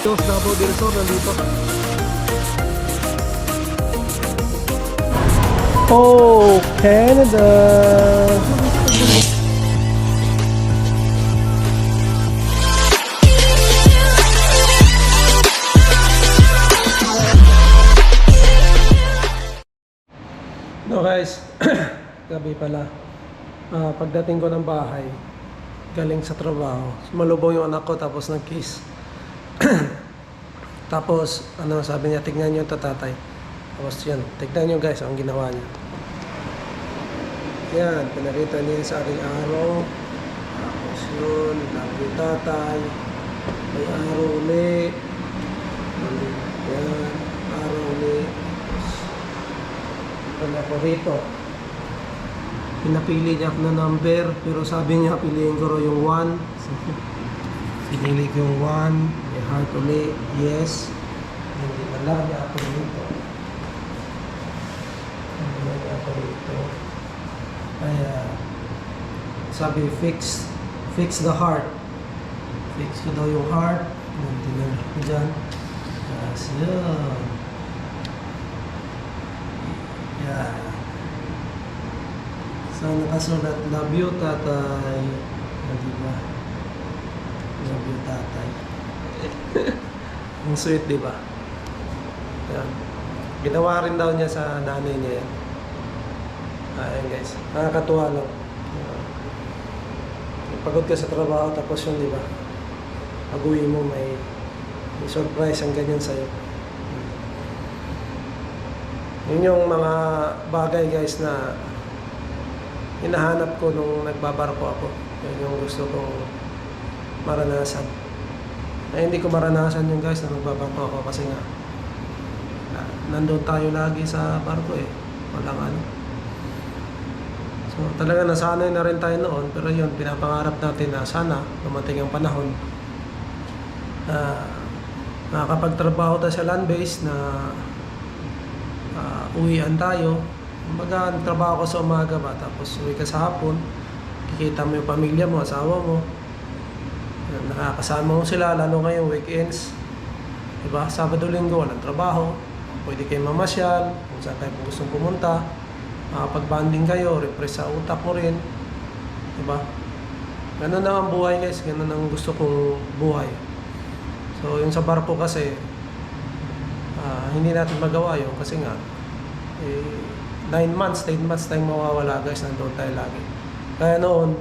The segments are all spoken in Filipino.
Dos Davao del Sur nandito. Oh, Canada! No guys, gabi pala. Pagdating ko ng bahay, galing sa trabaho, sumalubong yung anak ko tapos nag-kiss. Tapos, ano sabi niya, tignan niyo ito tatay. Tapos yan, tignan niyo guys ang ginawa niya. Yan, pinakita niya sa aking araw. Tapos yun, love you tatay. May araw ulit. Yan, araw ulit. Wala ko rito. Pinapili niya ako ng number, pero sabi niya piliin ko yung 1. Pinili ko yung 1. May heart ulit, yes. Hindi wala niya ako rito. Wala niya ako rito. Kaya sabi fix the heart. Fix ko daw yung heart. Tinanong ko dyan. Tapos yun. Yeah. So nakasulat, love you tatay. Diba? Love you tatay. Ang sweet, diba? Yan. Ginawa rin daw niya sa nanay niya yan. Ayan guys, nakakatuwa lang. Pagod ka sa trabaho tapos yun, diba? Pag-uwi mo may surprise ang ganyan sa'yo. Yun yung mga bagay guys na hinahanap ko nung nagbabarko ako. Yun yung gusto kong maranasan. Ay, hindi ko maranasan yung guys na nagbabarko ako kasi nga nandun tayo lagi sa barko eh. Walang ano. So talaga nasanay na rin tayo noon, pero yun, pinapangarap natin na sana dumating ang panahon na nakakapagtrabaho tayo sa land base na uwian tayo. Kumbaga, trabaho ko sa umaga ba, tapos uwi ka sa hapon, kikita mo yung pamilya mo, asawa mo, nakakasama mo sila, lalo ngayong weekends, diba? Sabado, linggo, walang trabaho, pwede kayo mamasyal, kung saan kayo gustong pumunta, makapag-banding kayo, refresh sa utak mo rin, diba? Ganun na ang buhay guys, ganun ang gusto kong buhay. So yung sa barko kasi, hindi natin magawa yun kasi nga 9 months tayong mawawala guys, nandun tayo lagi. Kaya noon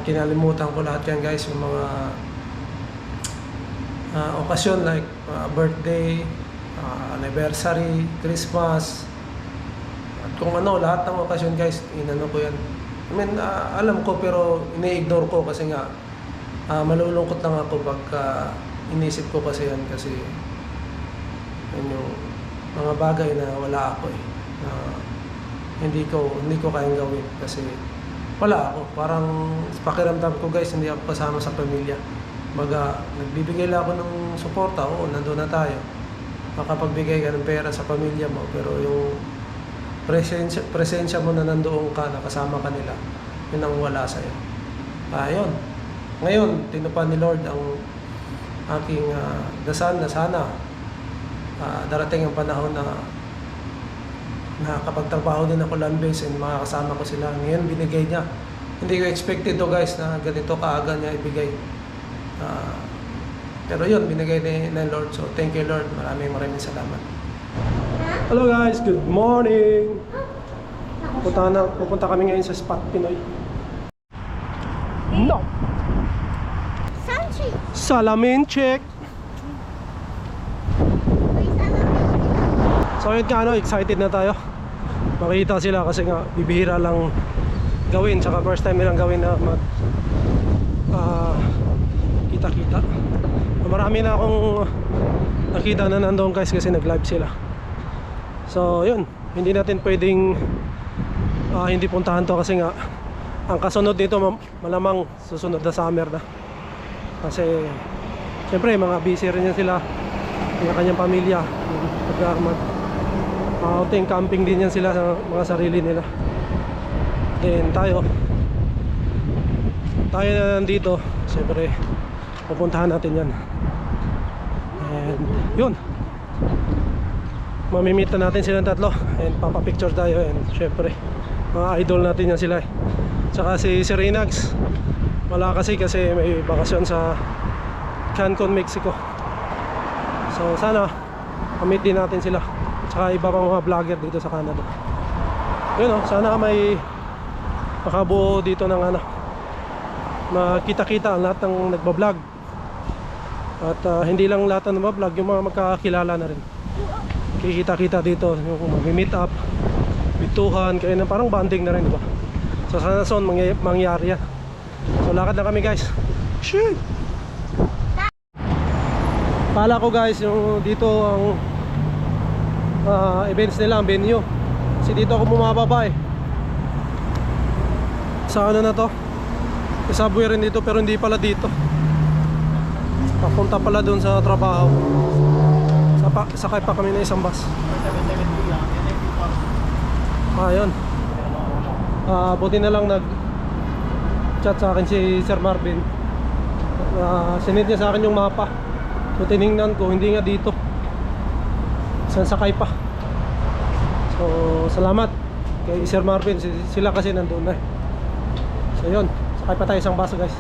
kinalimutan ko lahat yan guys, yung mga okasyon like birthday, anniversary, Christmas, at kung ano, lahat ng okasyon guys, inano ko yan. I mean, alam ko pero ini-ignore ko kasi nga malulungkot lang ako pag inisip ko kasi yan, kasi yun yung mga bagay na wala ako eh, na hindi ko kayang gawin kasi wala ako. Parang pakiramdam ko guys, hindi ako kasama sa pamilya. Nagbibigay lang ako ng suporta, oo, nandun na tayo, makapagbigay ka ng pera sa pamilya mo, pero yung presensya mo na nandoon ka, nakasama ka nila, yun ang wala sa'yo. Yun. Ngayon, tinupad ni Lord ang aking dasal na sana darating ang panahon na nakakapagtrabaho din ako land base and makakasama ko sila. Ngayon binigay niya. Hindi ko expected to guys na ganito kaaga niya ibigay. Pero yun, binigay ni Lord. So thank you Lord. Maraming salamat. Hello guys, good morning. Pupunta kami ngayon sa Spot Pinoy. No. Salamin check. So yun ka, excited na tayo makita sila kasi nga bibihira lang gawin, tsaka first time nilang gawin na kita-kita. Marami na akong nakita na nandoon guys kasi nag-live sila. So yun, hindi natin pwedeng hindi puntahan to kasi nga ang kasunod dito malamang susunod na summer na, kasi siyempre mga busy rin yan sila, yung kanyang pamilya, outing, camping din yan sila sa mga sarili nila. Then tayo na nandito, siyempre pupuntahan natin yan. And yun, mamimit na natin silang tatlo and papapicture tayo. And syempre mga idol natin yan sila eh. Tsaka si Sir Inags wala kasi may bakasyon sa Cancun, Mexico. So sana mamit din natin sila. Tsaka iba pang mga vlogger dito sa Canada. Yun sana may makabuo dito ng makita-kita ang lahat ng nagbablog. At hindi lang lahat ng nagbablog, yung mga magkakilala na rin. Kikita-kita dito, yung mag-meet up, bituhan, kaya na parang banding na rin, diba? So sana soon mangyari yan. So lakad na kami guys. Shit! Pala ko guys, yung dito ang events nila, ang venue. Kasi dito ako bumababa eh. Sa na to? Subway rin dito pero hindi pala dito. Papunta pala doon sa trabaho. Sakay pa kami na isang bus. Ayun. Buti na lang nag-chat sa akin si Sir Marvin. Sinend niya sa akin yung mapa. So tinignan ko, hindi nga dito. Sakay pa. So salamat kay Sir Marvin. Sila kasi nandun na. So yun, sakay pa tayo isang bus guys.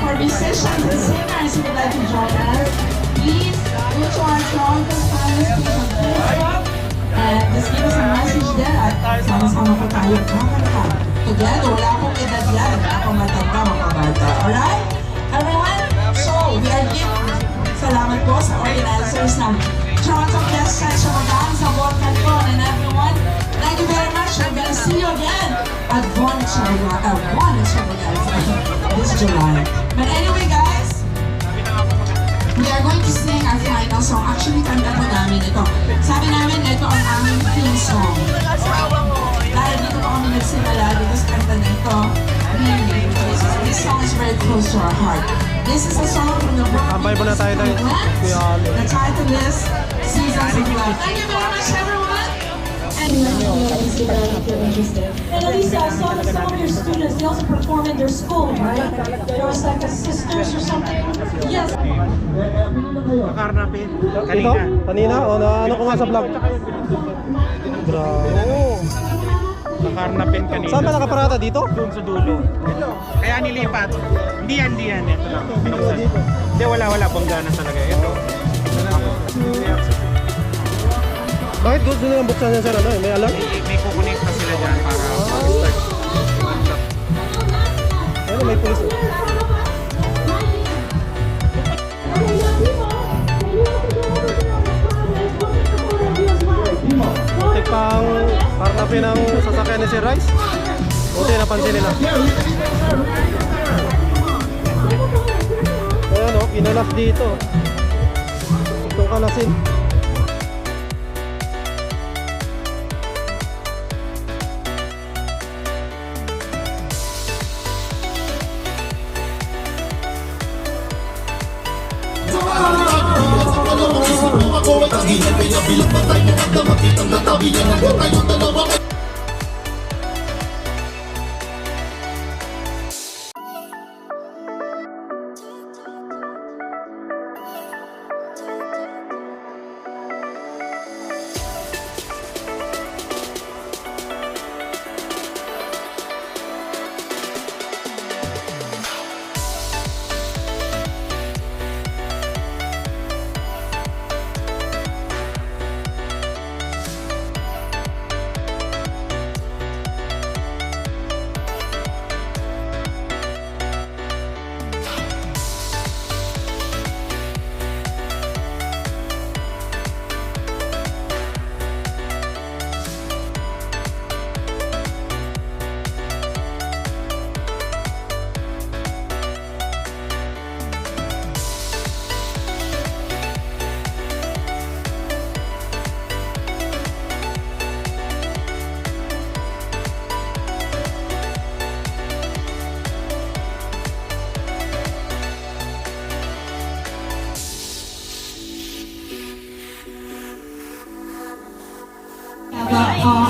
For musicians and singers who would like to join us, please go to our Toronto Finest page on Facebook and just give us a message there at sama-sama po tayo kakanta. Together, wala akong edad yan. Ako matanda, makabata. Alright? Everyone? So, we are giving salamat po sa organizers ng Toronto Fiesta at Shamagan sa Volcan po. And everyone, thank you very much. We're gonna see you again at Von Shamagan this July. But anyway guys, we are going to sing our final song. Actually, kanta po namin ito. Sabi namin, ito ang aming theme song. Dahil dito po kami nagsimula, dito sa kanta na ito. This song is very close to our heart. This is a song from the Tambay muna tayo tayo. The title is Seasons of Love. Thank you very much everyone! And interested. And Elisa, I saw that some of your students, they also perform in their school, right? There was like a sisters or something. Yes. Makarnapin. Ito? Kanina? O na ano ko nga sa vlog? Grabe. Makarnapin kanina. Saan ba nakaparada dito? Doon sa dulo. Kaya nilipat. Hindi yan. Ito lang. Hindi, wala. Bangga na talaga. Ito. Bakit gusto nilang buksan yan sir? Ano, may alarm? May kukunik pa sila dyan para start. Ano, may pulis. Buti pang parnapin ang sasakyan ni si Rice. Buti napansin nila. Ayan o, kinalas dito. Itong kalasin.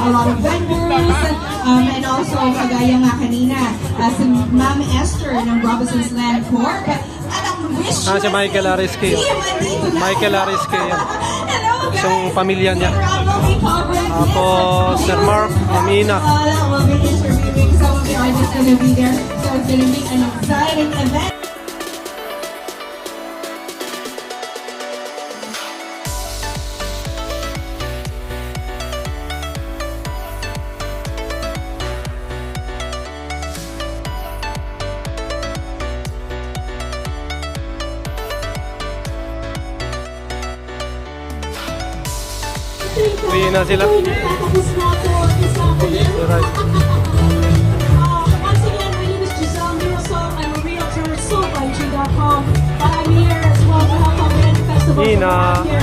A lot of vendors, and also kagaya nga kanina, si Ma'am Esther ng Robinson's Land Corp. At ang wish Si Michael Ariske. Michael Ariske yan. Hello guys! Isang pamilya niya. Tapos, Sir Mark, Amina. We'll be interviewing some of the artists that will be there. So it's gonna be an exciting event. Uwi na sila. Tapos na po, isa po yun. Si Rice. Once again, my name is Giselle Mirasol. I'm a realtor at SoulByG.com. But I'm here as well to help our Grand Festival. Ina. Here